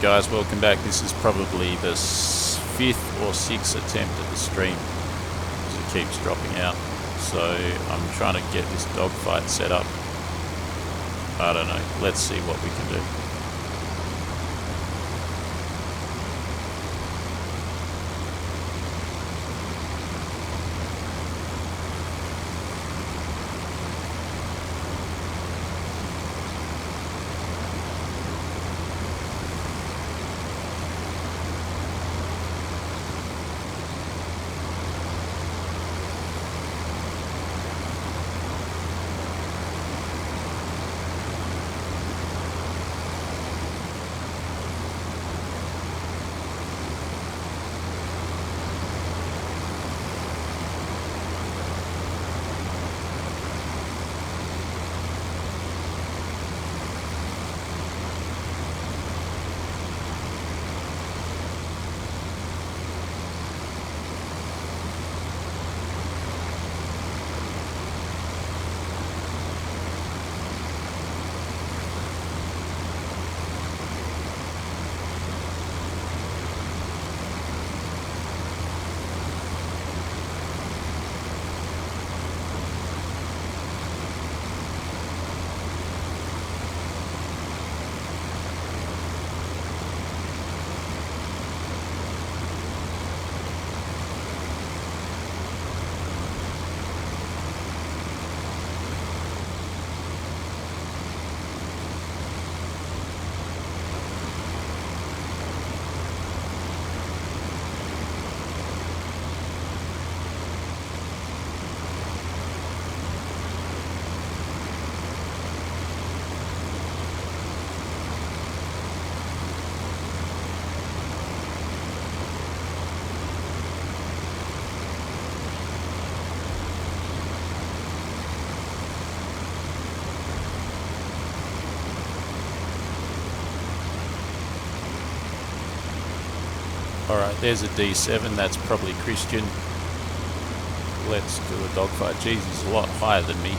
guys, welcome back. This is probably the 5th or 6th attempt at the stream, because it keeps dropping out. So I'm trying to get this dogfight set up. I don't know, let's see what we can do. Alright, there's a D7, that's probably Christian. Let's do a dogfight. Jeez, he's a lot higher than me.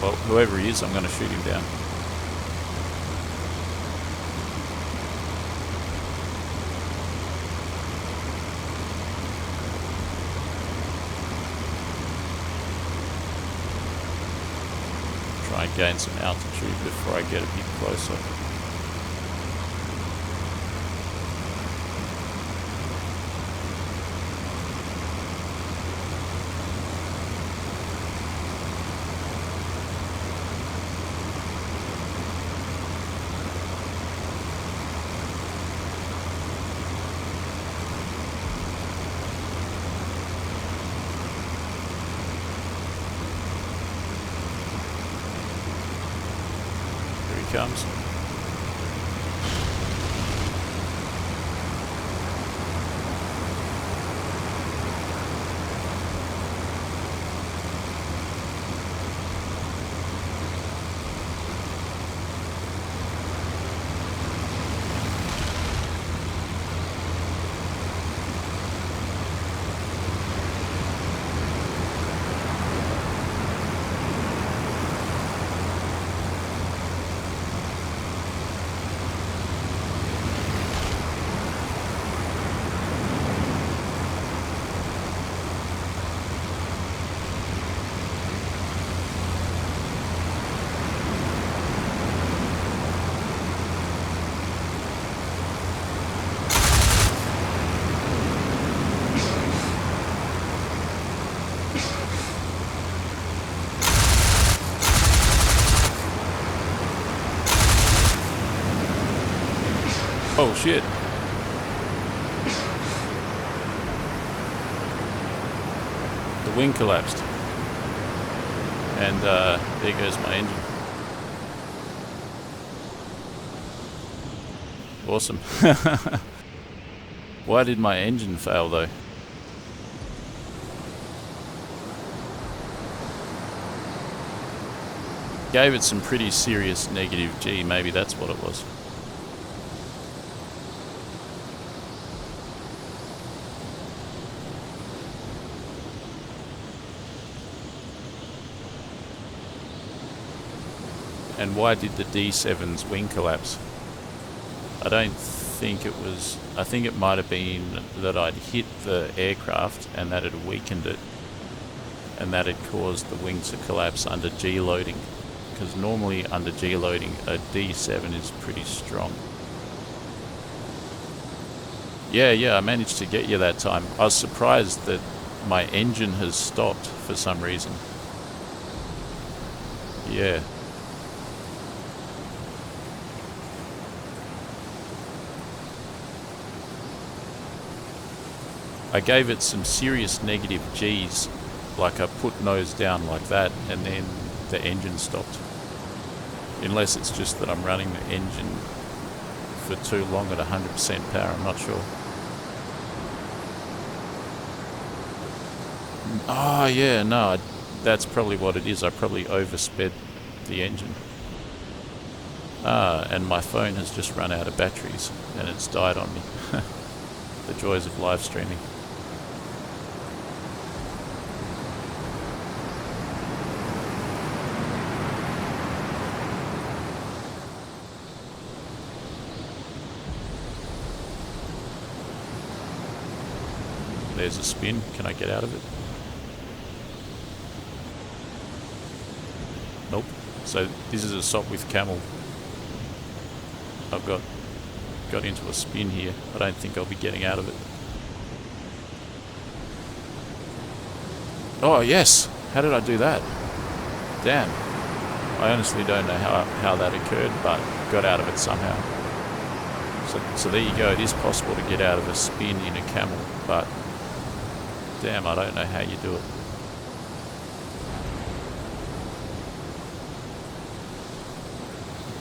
Well, whoever he is, I'm going to shoot him down. Try and gain some altitude before I get a bit closer. Comes. Oh shit. The wing collapsed. And there goes my engine. Awesome. Why did my engine fail though? Gave it some pretty serious negative G, maybe that's what it was. And why did the D7's wing collapse? I don't think it was... I think it might have been that I'd hit the aircraft and that had weakened it, and that had caused the wing to collapse under G loading. Because normally under G loading, a D7 is pretty strong. Yeah, I managed to get you that time. I was surprised that my engine has stopped for some reason. Yeah. I gave it some serious negative G's, like I put nose down like that, and then the engine stopped. Unless it's just that I'm running the engine for too long at 100% power, I'm not sure. Oh yeah, no, that's probably what it is. I probably oversped the engine. And my phone has just run out of batteries and it's died on me. The joys of live streaming. There's a spin. Can I get out of it? Nope. So this is a stop with Camel. I've got into a spin here. I don't think I'll be getting out of it. Oh yes! How did I do that? Damn. I honestly don't know how that occurred, but got out of it somehow. So there you go. It is possible to get out of a spin in a Camel, but damn, I don't know how you do it.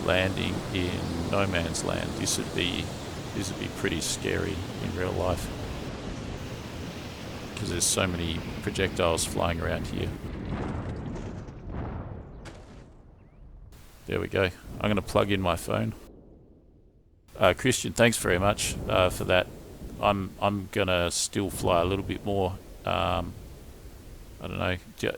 Landing in no man's land. This would be pretty scary in real life, because there's so many projectiles flying around here. There we go. I'm going to plug in my phone. Christian, thanks very much for that. I'm going to still fly a little bit more. I don't know. Do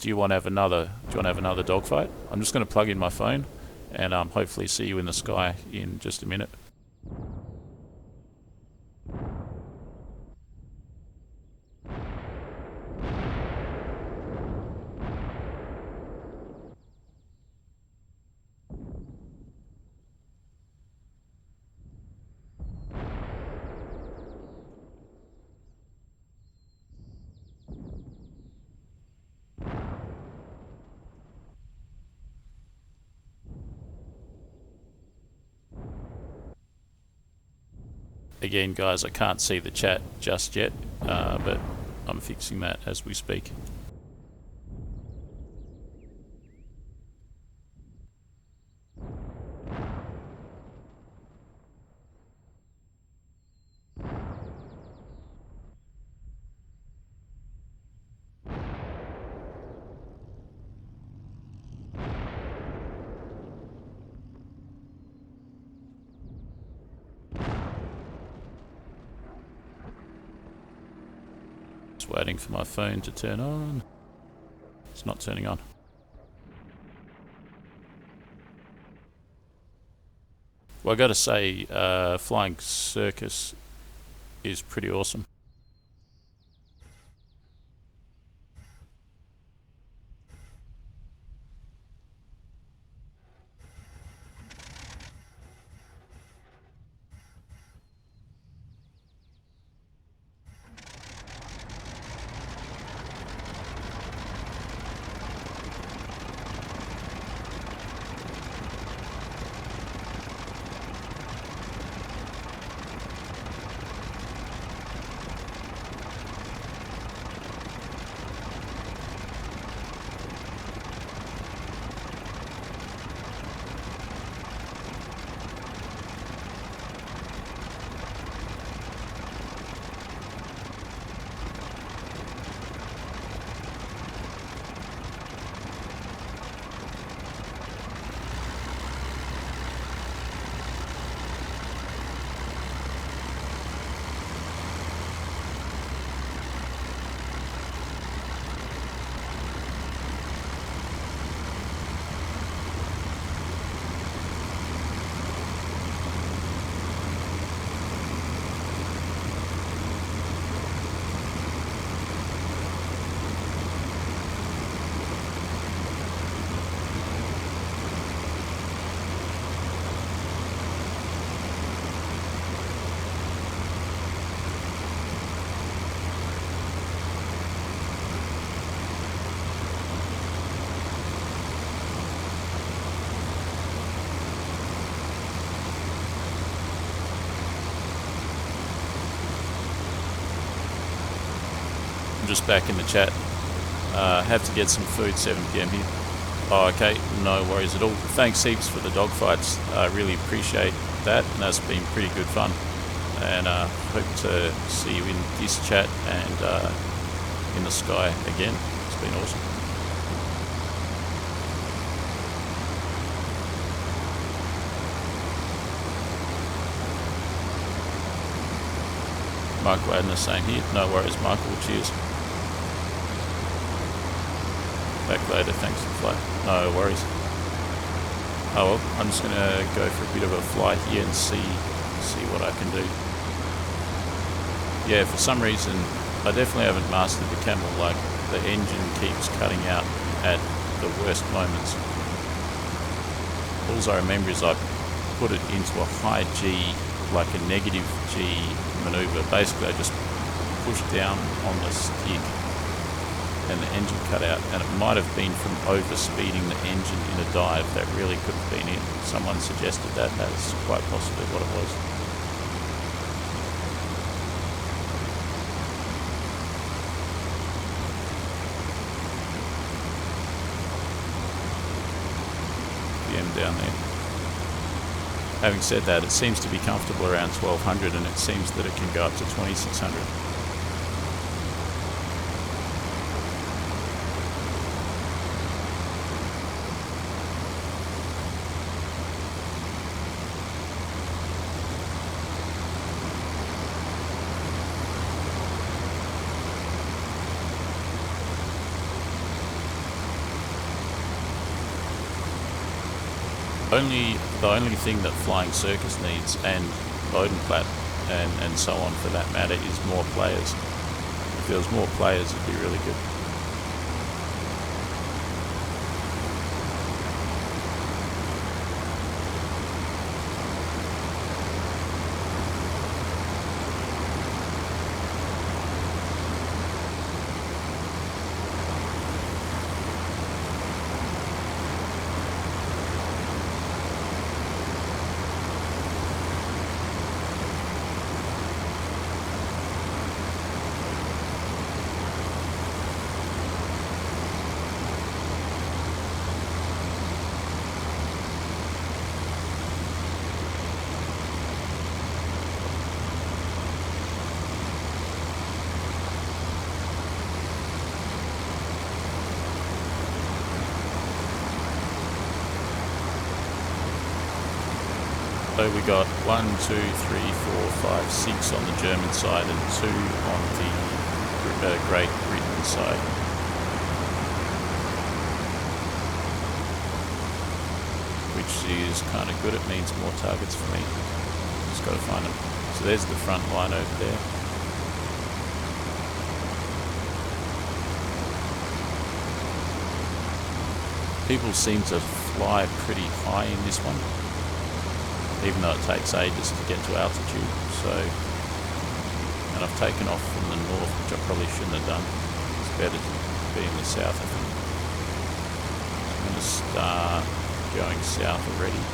you want to have another dogfight? I'm just going to plug in my phone and hopefully see you in the sky in just a minute. Again, guys, I can't see the chat just yet, but I'm fixing that as we speak. Just waiting for my phone to turn on. It's not turning on. Well, I got to say, flying Circus is pretty awesome. I'm just back in the chat. Have to get some food, 7 p.m. here. Oh, okay, no worries at all. Thanks heaps for the dogfights. I really appreciate that, and that's been pretty good fun. And hope to see you in this chat and in the sky again. It's been awesome. Michael Adner, same here. No worries, Michael. Cheers. Back later. Thanks for the flight. No worries. Oh well, I'm just gonna go for a bit of a fly here and see what I can do. Yeah, for some reason, I definitely haven't mastered the Camel. Like, the engine keeps cutting out at the worst moments. All I remember is I put it into a high G, like a negative G maneuver. Basically, I just pushed down on the stick and the engine cut out, and it might have been from overspeeding the engine in a dive. That really could have been it. Someone suggested that. That's quite possibly what it was. Down there. Having said that, it seems to be comfortable around 1200, and it seems that it can go up to 2600. The only thing that flying Circus needs, and Bodenplatte and so on for that matter, is more players. If there was more players, it'd be really good. So we got 1, 2, 3, 4, 5, 6 on the German side and 2 on the Great Britain side. Which is kind of good. It means more targets for me. Just got to find them. So there's the front line over there. People seem to fly pretty high in this one, even though it takes ages to get to altitude. So, and I've taken off from the north, which I probably shouldn't have done. It's better to be in the south, I think. I'm going to start going south already.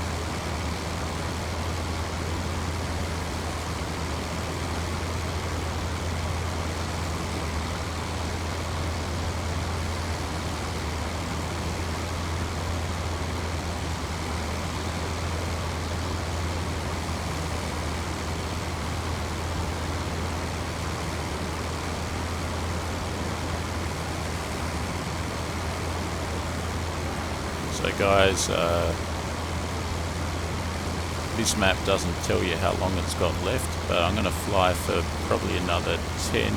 So guys, this map doesn't tell you how long it's got left, but I'm going to fly for probably another 10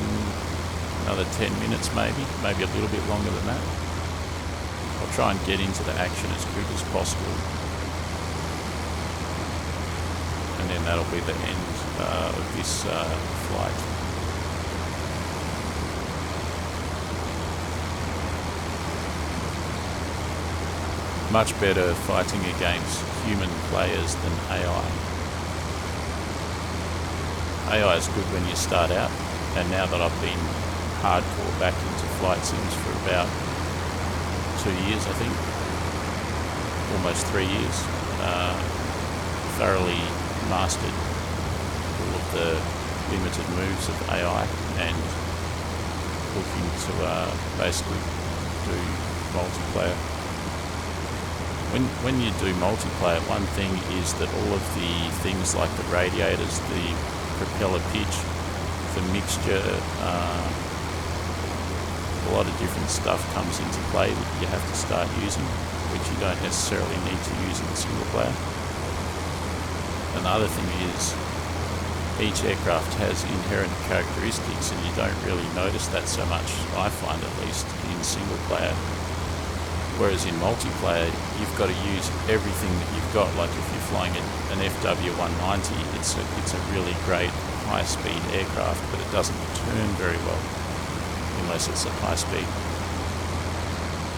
minutes maybe a little bit longer than that. I'll try and get into the action as quick as possible, and then that'll be the end of this flight. Much better fighting against human players than AI. AI is good when you start out, and now that I've been hardcore back into flight sims for about 2 years, I think, almost 3 years, thoroughly mastered all of the limited moves of AI, and looking to basically do multiplayer. When you do multiplayer, one thing is that all of the things like the radiators, the propeller pitch, the mixture, a lot of different stuff comes into play that you have to start using, which you don't necessarily need to use in single player. Another thing is each aircraft has inherent characteristics, and you don't really notice that so much, I find at least, in single player. Whereas in multiplayer, you've got to use everything that you've got. Like if you're flying an FW190, it's a really great high-speed aircraft, but it doesn't turn very well unless it's at high speed.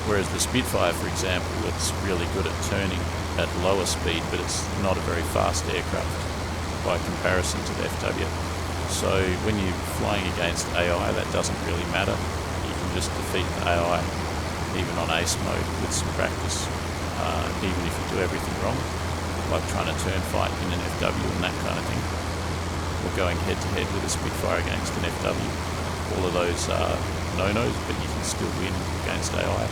Whereas the Spitfire, for example, it's really good at turning at lower speed, but it's not a very fast aircraft by comparison to the FW. So when you're flying against AI, that doesn't really matter. You can just defeat the AI even on ace mode with some practice, even if you do everything wrong, like trying to turn fight in an FW and that kind of thing, or going head to head with a Spitfire against an FW. All of those are no-nos, but you can still win against AI.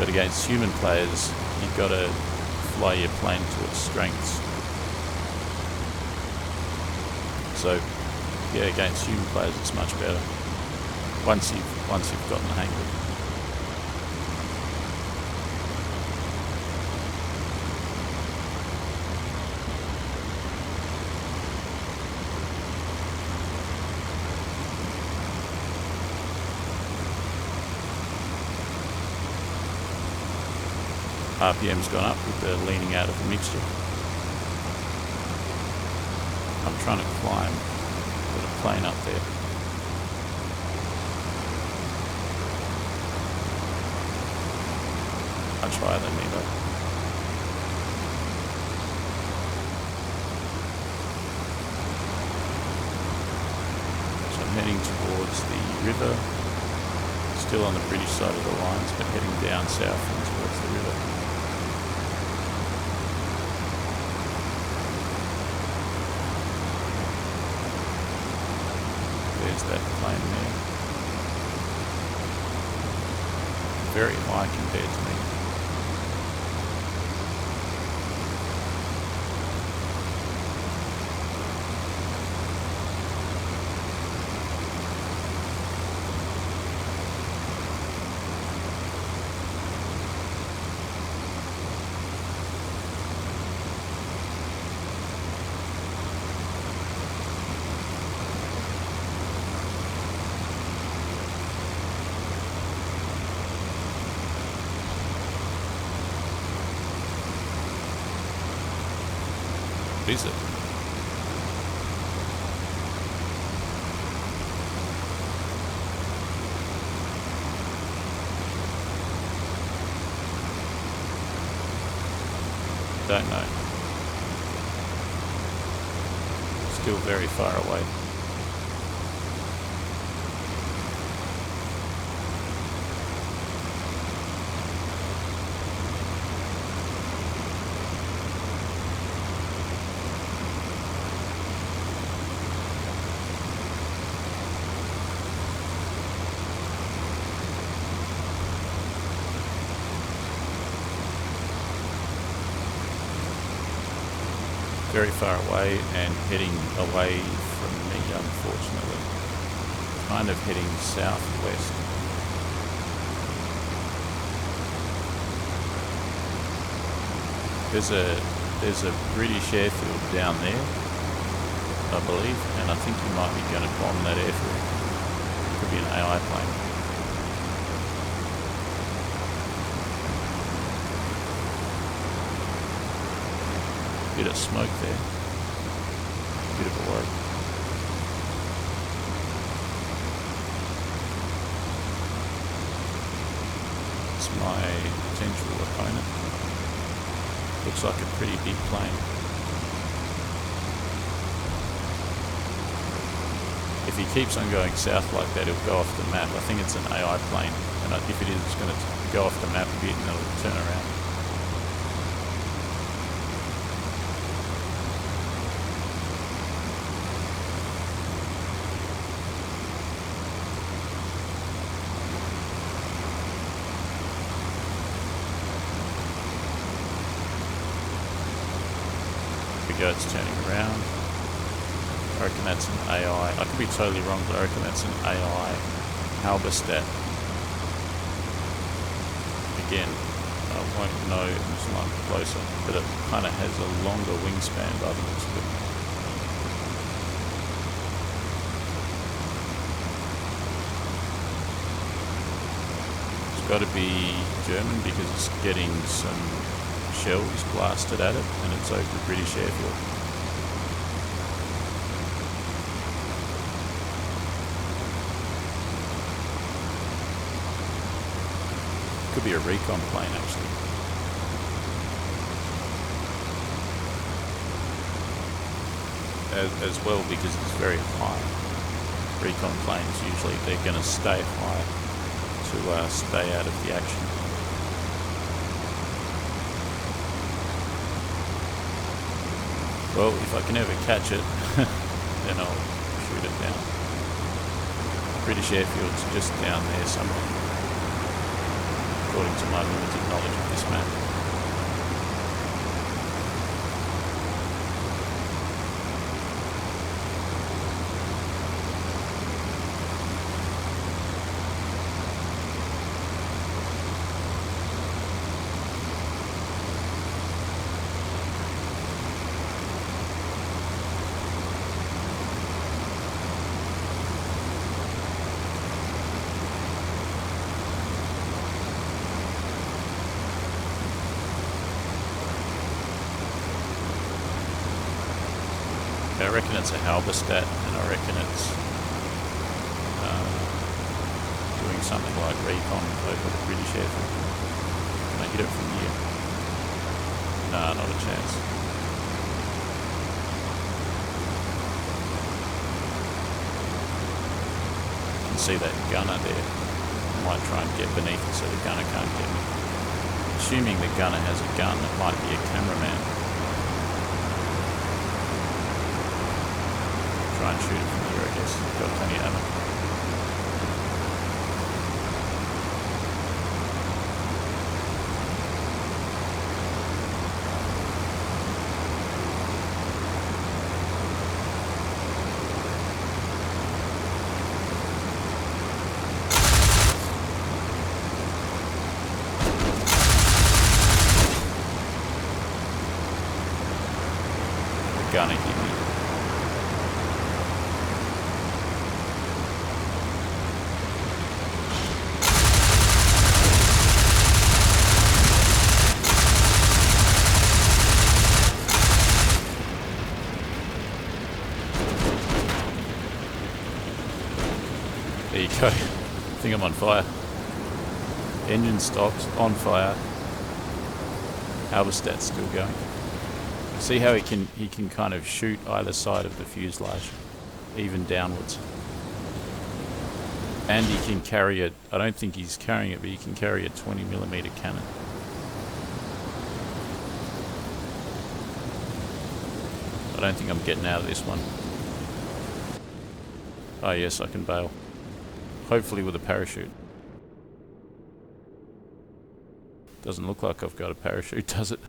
But against human players, you've got to fly your plane to its strengths. So yeah, against human players it's much better once you've gotten the hang of it. RPM's gone up with the leaning out of the mixture. I'm trying to climb, put a plane up there. Much higher than me though. So I'm heading towards the river, still on the British side of the lines, but heading down south and towards the river. There's that plane there. Very high compared to me. Is it? Don't know. Still very far away. Very far away and heading away from me, unfortunately. Kind of heading southwest. There's a British airfield down there, I believe, and I think you might be going to bomb that airfield. Could be an AI plane. Bit of smoke there. Bit of a worry. It's my potential opponent. Looks like a pretty big plane. If he keeps on going south like that, he'll go off the map. I think it's an AI plane, and if it is, it's going to go off the map a bit and then it'll turn around. we go, it's turning around. I reckon that's an AI. I could be totally wrong, but I reckon that's an AI halberstat. Again, I won't know until I'm closer, but it kind of has a longer wingspan by the looks of it. It's got to be German because it's getting some shells blasted at it, and it's over the British airfield. Could be a recon plane actually. As well, because it's very high. Recon planes usually they're going to stay high to stay out of the action. Well, if I can ever catch it, then I'll shoot it down. British airfield's just down there somewhere, according to my limited knowledge of this map. I reckon it's a halberstat, and I reckon it's doing something like recon over the British airfield. Can I hit it from here? Nah, not a chance. You can see that gunner there. I might try and get beneath it so the gunner can't get me. Assuming the gunner has a gun, it might be a cameraman. Try and shoot it from here, I guess. Got plenty of ammo. The gunner hit me. There you go. I think I'm on fire. Engine stopped, on fire. Halberstat's still going. See how he can kind of shoot either side of the fuselage, even downwards. And he can carry it. I don't think he's carrying it, but he can carry a 20mm cannon. I don't think I'm getting out of this one. Oh yes, I can bail. Hopefully with a parachute. Doesn't look like I've got a parachute, does it?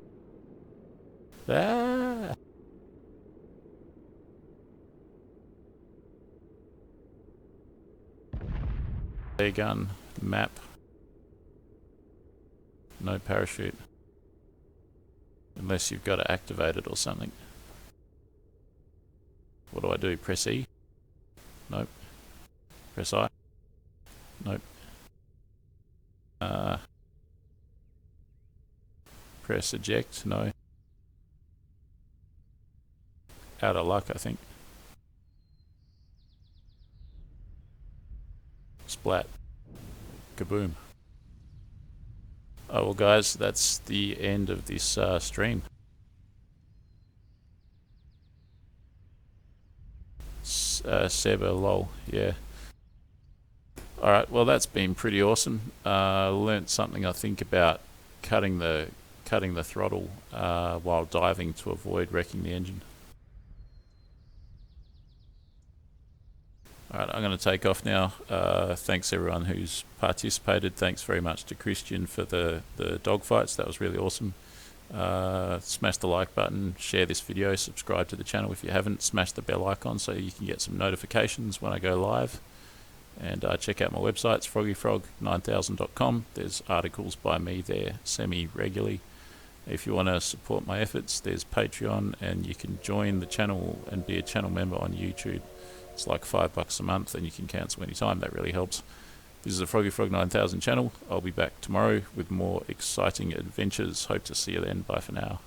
Ah! Air gun, map. No parachute. Unless you've got to activate it or something. What do I do? Press E? Nope. Press I? Nope. Press eject? No. Out of luck, I think. Splat. Kaboom. Oh well guys, that's the end of this stream. Seba lol, yeah. Alright, well that's been pretty awesome. Learnt something I think about cutting the throttle while diving to avoid wrecking the engine. Alright, I'm going to take off now. Thanks everyone who's participated. Thanks very much to Christian for the dogfights. That was really awesome. Smash the like button, share this video, subscribe to the channel if you haven't, smash the bell icon so you can get some notifications when I go live, and check out my websites, froggyfrog9000.com. There's articles by me there semi-regularly. If you want to support my efforts, there's Patreon, and you can join the channel and be a channel member on YouTube. It's like $5 a month, and you can cancel anytime. That really helps. This is the Froggy Frog 9000 channel. I'll be back tomorrow with more exciting adventures. Hope to see you then. Bye for now.